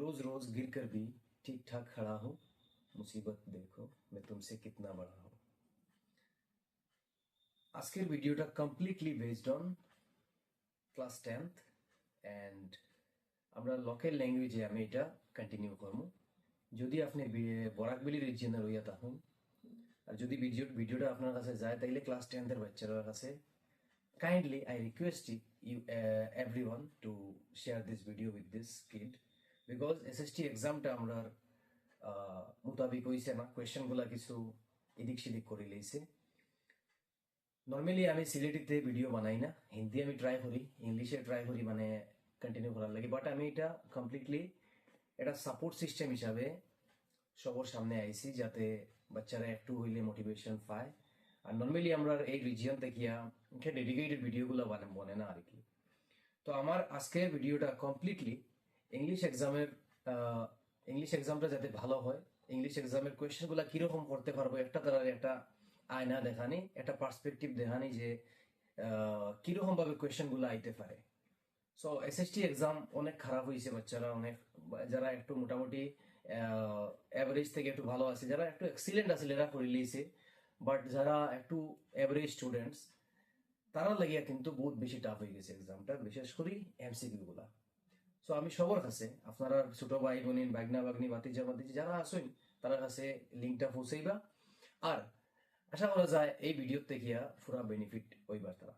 रोज रोज गिर कर भी ठीक ठाक खड़ा हूँ, मुसीबत देखो मैं तुमसे कितना बड़ा हूँ। আজকের ভিডিওটা completely based on class 10th and আমরা লোকাল ল্যাঙ্গুয়েজে আমি এটা কন্টিনিউ করবো। যদি আপনি বরাকবেলি রিজিয়নের হইয়া থাকুন আর যদি ভিডিওটা আপনার কাছে যায় তাইলে ক্লাস 10th এর বাচ্চাদের কাছে kindly I request you everyone to share this video with this kid because SST এক্সামটা আমরা মোতাবিক হইছে না, কোয়েশ্চেনগুলা কিছু এদিক সেদিক করে লইছে। নর্মালি আমি সিলেটিতে ভিডিও বানাই না, হিন্দি আমি ট্রাই করি, ইংলিশে ট্রাই করি মানে কন্টিনিউ করার লাগে, বাট আমি এটা কমপ্লিটলি এটা সাপোর্ট সিস্টেম হিসাবে সবার সামনে আইছি যাতে বাচ্চারা একটু হইলে মোটিভেশন পায়। আর নর্মালি আমরা এই রিজিয়ন দেখিয়া ডেডিকেটেড ভিডিওগুলো বনে না আর কি। তো আমার আজকের ভিডিওটা কমপ্লিটলি ইংলিশ এক্সামটা যাতে ভালো হয়, ইংলিশ এক্সামের কোয়েশ্চেনগুলো কিরকম করতে পারবো একটা তার একটা আয়না দেখানি, একটা পার্সপেক্টিভ দেখানি যে কিরকম ভাবে কোয়েশ্চেনগুলো আইতে পারে। সো এসএসটি এক্সাম অনেক খারাপ হয়েছে, বাচ্চারা অনেক যারা একটু মোটামুটি অ্যাভারেজ থেকে একটু ভালো আছে, যারা একটু এক্সিলেন্ট আছে এরা করে লিয়েছে, বাট যারা একটু অ্যাভারেজ স্টুডেন্টস তারা লাগিয়া কিন্তু বহুত বেশি টাফ হয়ে গেছে এক্সামটা, বিশেষ করে এমসিকিউ গুলা। সো আমি সবার কাছে আপনারা ছোট ভাই বোনিন বাগনা বাগনি বাতিজা বাতিজি যারা আসেন তার কাছে লিঙ্কটা পৌঁছাইবা। আর আশা করা যায় এই ভিডিও থেকে পুরা বেনিফিট হইবার তারা।